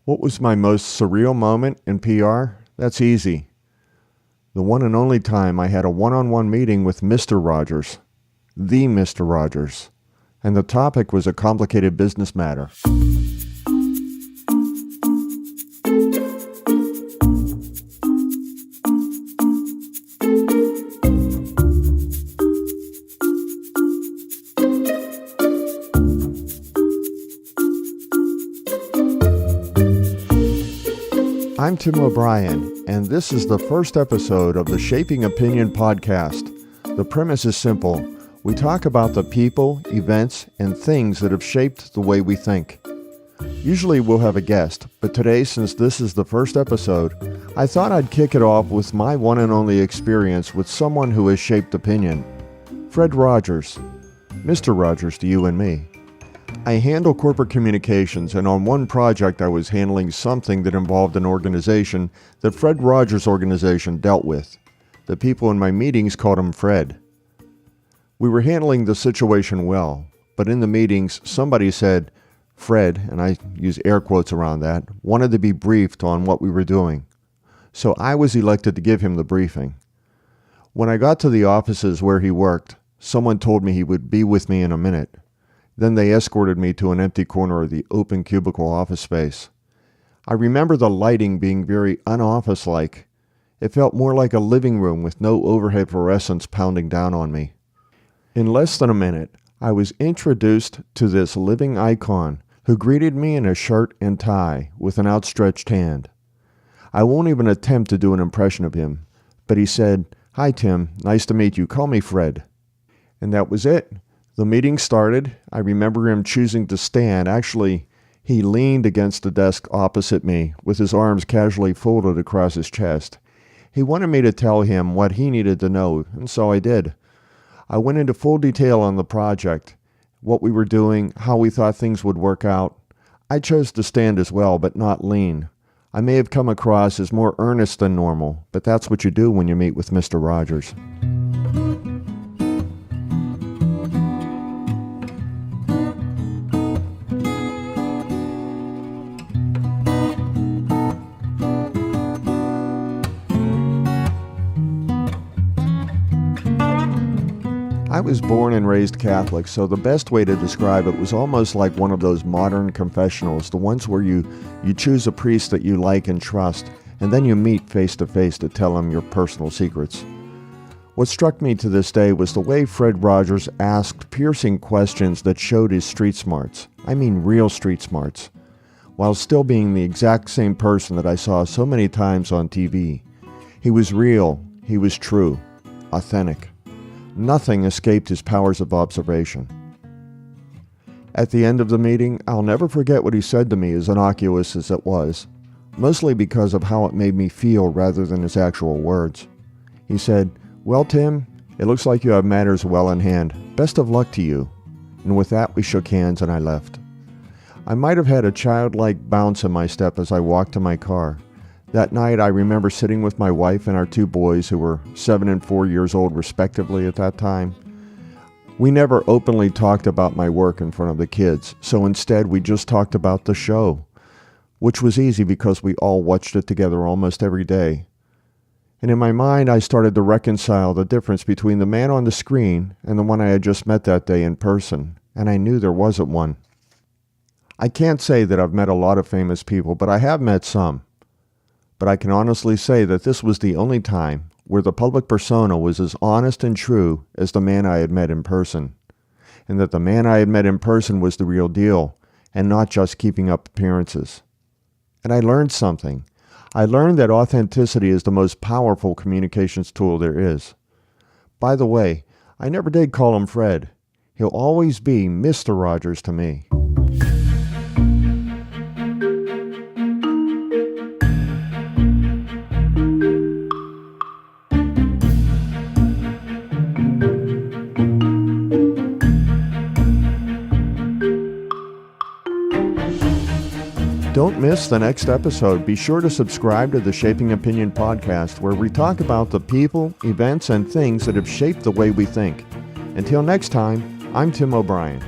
What was my most surreal moment in PR? That's easy. The one and only time I had a one-on-one meeting with Mr. Rogers, the Mr. Rogers, and the topic was a complicated business matter. I'm Tim O'Brien, and this is the first episode of the Shaping Opinion podcast. The premise is simple. We talk about the people, events, and things that have shaped the way we think. Usually we'll have a guest, but today, since this is the first episode, I thought I'd kick it off with my one and only experience with someone who has shaped opinion. Fred Rogers. Mr. Rogers to you and me. I handle corporate communications, and on one project I was handling something that involved an organization that Fred Rogers' organization dealt with. The people in my meetings called him Fred. We were handling the situation well, but in the meetings somebody said, Fred, and I use air quotes around that, wanted to be briefed on what we were doing. So I was elected to give him the briefing. When I got to the offices where he worked, someone told me he would be with me in a minute. Then they escorted me to an empty corner of the open cubicle office space. I remember the lighting being very un-office-like. It felt more like a living room with no overhead fluorescence pounding down on me. In less than a minute, I was introduced to this living icon who greeted me in a shirt and tie with an outstretched hand. I won't even attempt to do an impression of him, but he said, "Hi Tim, nice to meet you, call me Fred." And that was it. The meeting started. I remember him choosing to stand. Actually, he leaned against the desk opposite me with his arms casually folded across his chest. He wanted me to tell him what he needed to know, and so I did. I went into full detail on the project, what we were doing, how we thought things would work out. I chose to stand as well, but not lean. I may have come across as more earnest than normal, but that's what you do when you meet with Mr. Rogers. I was born and raised Catholic, so the best way to describe it was almost like one of those modern confessionals, the ones where you choose a priest that you like and trust, and then you meet face to face to tell him your personal secrets. What struck me to this day was the way Fred Rogers asked piercing questions that showed his street smarts. I mean real street smarts, while still being the exact same person that I saw so many times on TV. He was real, he was true, authentic. Nothing escaped his powers of observation. At the end of the meeting, I'll never forget what he said to me, as innocuous as it was, mostly because of how it made me feel rather than his actual words. He said, "Well, Tim, it looks like you have matters well in hand. Best of luck to you." And with that, we shook hands and I left. I might have had a childlike bounce in my step as I walked to my car. That night, I remember sitting with my wife and our two boys, who were 7 and 4 years old respectively at that time. We never openly talked about my work in front of the kids, so instead we just talked about the show, which was easy because we all watched it together almost every day. And in my mind, I started to reconcile the difference between the man on the screen and the one I had just met that day in person, and I knew there wasn't one. I can't say that I've met a lot of famous people, but I have met some. But I can honestly say that this was the only time where the public persona was as honest and true as the man I had met in person, and that the man I had met in person was the real deal, and not just keeping up appearances. And I learned something. I learned that authenticity is the most powerful communications tool there is. By the way, I never did call him Fred. He'll always be Mr. Rogers to me. Don't miss the next episode. Be sure to subscribe to the Shaping Opinion podcast, where we talk about the people, events, and things that have shaped the way we think. Until next time, I'm Tim O'Brien.